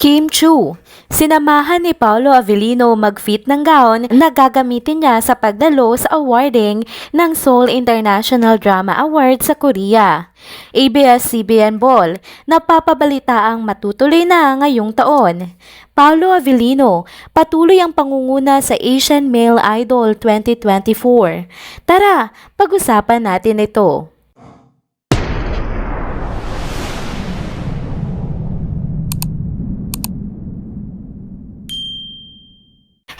Kim Chu, sinamahan ni Paolo Avellino mag-fit ng gown na gagamitin niya sa pagdalo sa awarding ng Seoul International Drama Award sa Korea. ABS-CBN Ball, napapabalitaang matutuloy na ngayong taon. Paolo Avellino, patuloy ang pangunguna sa Asian Male Idol 2024. Tara, pag-usapan natin ito.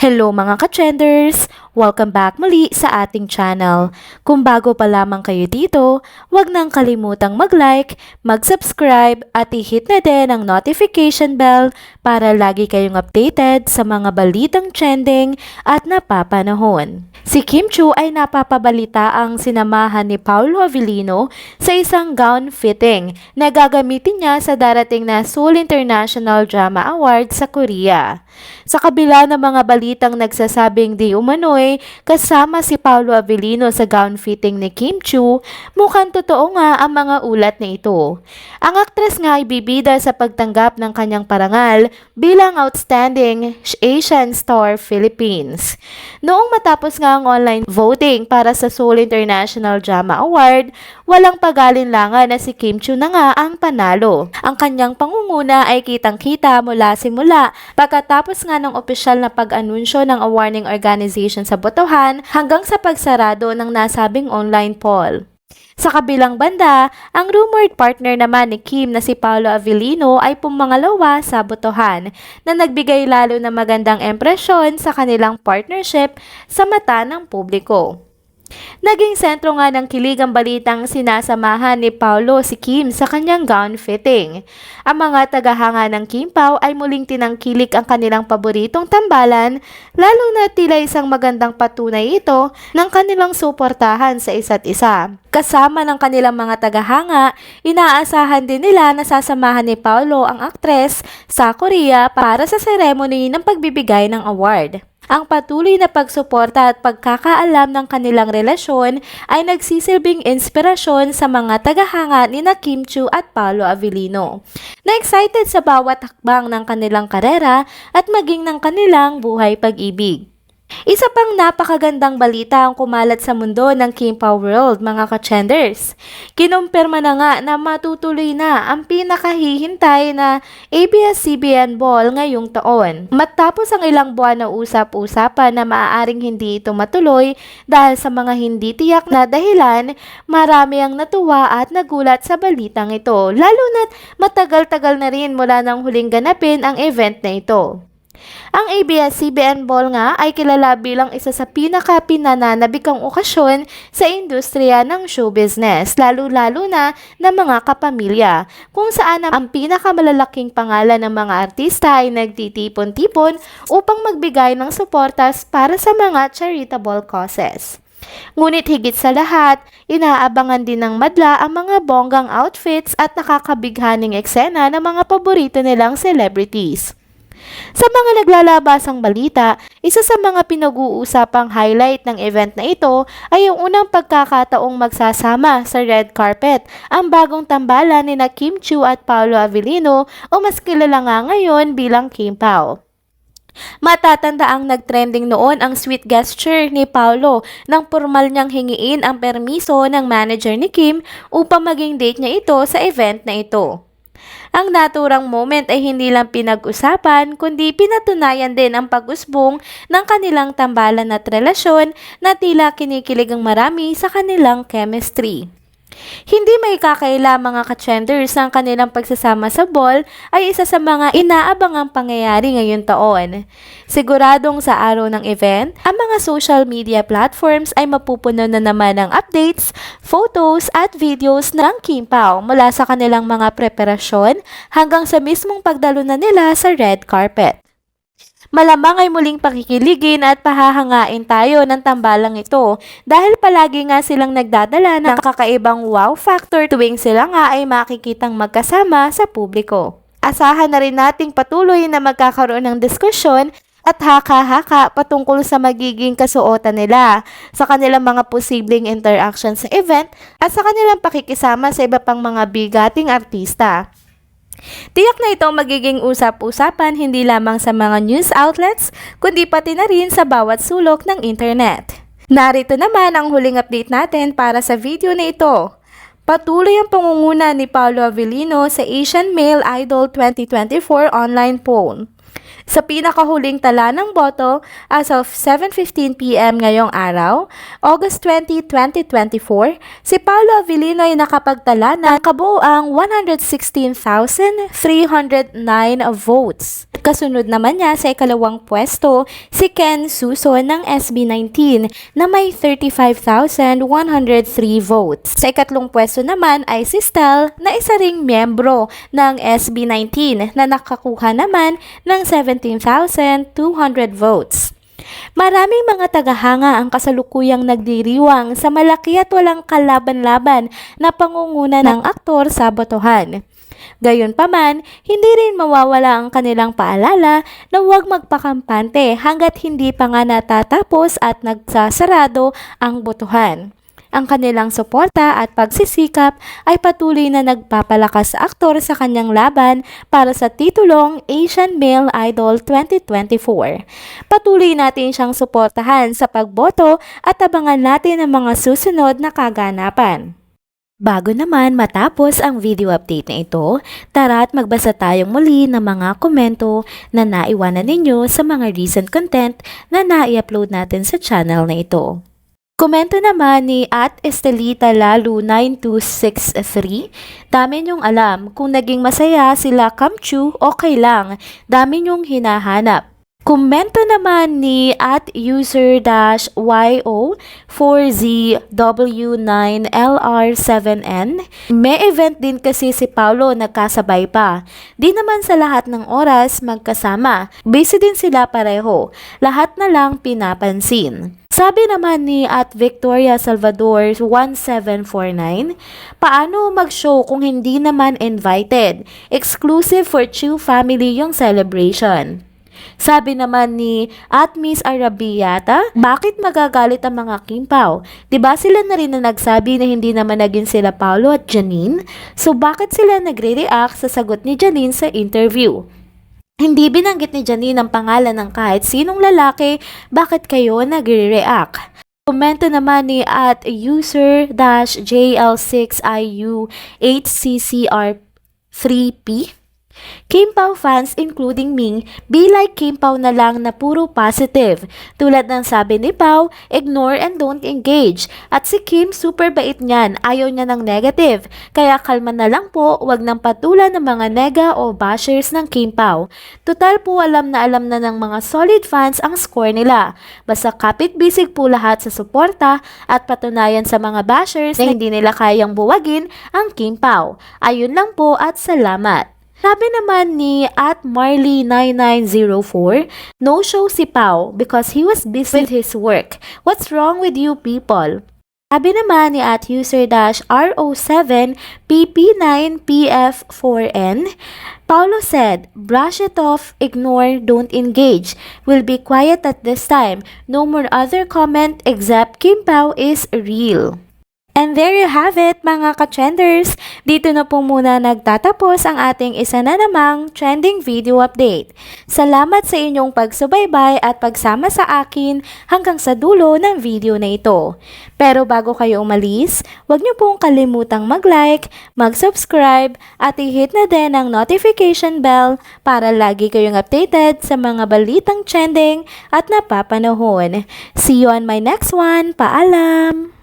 Hello mga ka-trenders! Welcome back muli sa ating channel. Kung bago pa lamang kayo dito, huwag nang kalimutang mag-like, mag-subscribe at i-hit na din ang notification bell para lagi kayong updated sa mga balitang trending at napapanahon. Si Kim Chu ay napapabalita ang sinamahan ni Paolo Avellino sa isang gown fitting na gagamitin niya sa darating na Seoul International Drama Award sa Korea. Sa kabila ng mga balitang nagsasabing di umano'y kasama si Paolo Avellino sa gown fitting ni Kim Chu, mukhang totoo nga ang mga ulat na ito. Ang aktres nga ay bibida sa pagtanggap ng kanyang parangal bilang Outstanding Asian Star Philippines. Noong matapos nga ang online voting para sa Seoul International Drama Award, walang pag-alinlangan na si Kim Chu na nga ang panalo. Ang kanyang pangunguna ay kitang-kita mula simula pagkatapos nga ng opisyal na pag-anunsyo ng awarding organization sa botohan hanggang sa pagsarado ng nasabing online poll. Sa kabilang banda, ang rumored partner naman ni Kim na si Paolo Avellino ay pumangalawa sa botohan na nagbigay lalo na magandang impresyon sa kanilang partnership sa mata ng publiko. Naging sentro nga ng kilig ang balitang sinasamahan ni Paolo si Kim sa kanyang gown fitting. Ang mga tagahanga ng Kim Pao ay muling tinangkilik ang kanilang paboritong tambalan, lalo na tila isang magandang patunay ito ng kanilang suportahan sa isa't isa. Kasama ng kanilang mga tagahanga, inaasahan din nila na sasamahan ni Paolo ang aktres sa Korea para sa seremony ng pagbibigay ng award. Ang patuloy na pagsuporta at pagkakaalam ng kanilang relasyon ay nagsisilbing inspirasyon sa mga tagahanga ni na Kim Chu at Paolo Avellino, na excited sa bawat hakbang ng kanilang karera at maging ng kanilang buhay pag-ibig. Isa pang napakagandang balita ang kumalat sa mundo ng Kim Pao World, mga ka-trenders. Kinumpirma na nga na matutuloy na ang pinakahihintay na ABS-CBN Ball ngayong taon. Matapos ang ilang buwan na usap-usapan na maaaring hindi ito matuloy dahil sa mga hindi tiyak na dahilan, marami ang natuwa at nagulat sa balitang ito, lalo na't matagal-tagal na rin mula nang huling ganapin ang event na ito. Ang ABS-CBN Ball nga ay kilala bilang isa sa pinaka-pinananabikang okasyon sa industriya ng show business, lalo-lalo na ng mga kapamilya, kung saan ang pinakamalalaking pangalan ng mga artista ay nagtitipon-tipon upang magbigay ng suportas para sa mga charitable causes. Ngunit higit sa lahat, inaabangan din ng madla ang mga bonggang outfits at nakakabighaning eksena ng mga paborito nilang celebrities. Sa mga naglalabasang balita, isa sa mga pinag-uusapang highlight ng event na ito ay yung unang pagkakataong magsasama sa red carpet ang bagong tambalan ni na Kim Chu at Paolo Avellino, o mas kilala nga ngayon bilang Kim Pao. Matatanda ang nagtrending noon ang sweet gesture ni Paolo nang formal niyang hingiin ang permiso ng manager ni Kim upang maging date niya ito sa event na ito. Ang naturang moment ay hindi lang pinag-usapan kundi pinatunayan din ang pag-usbong ng kanilang tambalan at relasyon na tila kinikilig ang marami sa kanilang chemistry. Hindi may kakaila, mga ka-trenders, ang kanilang pagsasama sa ball ay isa sa mga inaabangang pangyayari ngayong taon. Siguradong sa araw ng event, ang mga social media platforms ay mapupuno na naman ng updates, photos at videos ng Kim Pao mula sa kanilang mga preparasyon hanggang sa mismong pagdalo na nila sa red carpet. Malamang ay muling pakikiligin at pahahangain tayo ng tambalang ito dahil palagi nga silang nagdadala ng kakaibang wow factor tuwing sila nga ay makikitang magkasama sa publiko. Asahan na rin nating patuloy na magkakaroon ng diskusyon at haka-haka patungkol sa magiging kasuotan nila, sa kanilang mga posibleng interaction sa event at sa kanilang pakikisama sa iba pang mga bigating artista. Tiyak na ito magiging usap-usapan hindi lamang sa mga news outlets, kundi pati na rin sa bawat sulok ng internet. Narito naman ang huling update natin para sa video na ito. Patuloy ang pangunguna ni Paolo Avellino sa Asian Male Idol 2024 online poll. Sa pinakahuling tala ng boto as of 7:15 PM ngayong araw, August 20, 2024, si Paolo Avellino ay nakapagtala ng kabuuang 116,309 votes. Kasunod naman niya sa ikalawang pwesto si Ken Suson ng SB19 na may 35,103 votes. Sa ikatlong pwesto naman ay si Stel na isa ring miyembro ng SB19 na nakakuha naman ng 17,200 votes. Maraming mga tagahanga ang kasalukuyang nagdiriwang sa malaki at walang kalaban-laban na pangunguna ng aktor sa botohan. Gayunpaman, hindi rin mawawala ang kanilang paalala na huwag magpakampante hanggat hindi pa nga natatapos at nagsasarado ang botohan. Ang kanilang suporta at pagsisikap ay patuloy na nagpapalakas sa aktor sa kanyang laban para sa titulong Asian Male Idol 2024. Patuloy natin siyang suportahan sa pagboto at abangan natin ang mga susunod na kaganapan. Bago naman matapos ang video update na ito, tara at magbasa tayong muli ng mga komento na naiwanan ninyo sa mga recent content na nai-upload natin sa channel na ito. Komento naman ni @Estelita Lalu 9263, dami niyong alam kung naging masaya sila Kamchu, okay lang, dami niyong hinahanap. Komento naman ni @user-y04ZW9LR7N, may event din kasi si Paolo nagkasabay pa. Di naman sa lahat ng oras magkasama, busy din sila pareho, lahat na lang pinapansin. Sabi naman ni @Victoria Salvador 1749, paano mag-show kung hindi naman invited? Exclusive for Chu family yung celebration. Sabi naman ni @Miss Arabiata, bakit magagalit ang mga Kimpaw? Diba sila na rin na nagsabi na hindi naman naging sila Paolo at Janine? So bakit sila nagre-react sa sagot ni Janine sa interview? Hindi binanggit ni Janine ang pangalan ng kahit sinong lalaki, bakit kayo nagre-react? Komento naman ni @user-JL6IU8CCR3P, Kimpaw fans including Ming, be like Kimpaw na lang na puro positive. Tulad ng sabi ni Pao, ignore and don't engage. At si Kim, super bait niyan, ayaw niya ng negative. Kaya kalma na lang po, wag nang patulan ng mga nega o bashers ng Kimpaw. Total po alam na ng mga solid fans ang score nila. Basta kapit-bisig po lahat sa suporta at patunayan sa mga bashers na hindi nila kayang buwagin ang Kimpaw. Ayun lang po at salamat. Sabi naman ni @Marley9904, no show si Pao because he was busy with his work. What's wrong with you people? Sabi naman ni @user-ro7pp9pf4n, Paulo said, brush it off, ignore, don't engage. We'll be quiet at this time. No more other comment except Kim Pao is real. And there you have it mga ka-trenders. Dito na po muna nagtatapos ang ating isa na namang trending video update. Salamat sa inyong pagsubaybay at pagsama sa akin hanggang sa dulo ng video na ito. Pero bago kayo umalis, huwag niyo pong kalimutang mag-like, mag-subscribe at i-hit na din ang notification bell para lagi kayong updated sa mga balitang trending at napapanahon. See you on my next one. Paalam!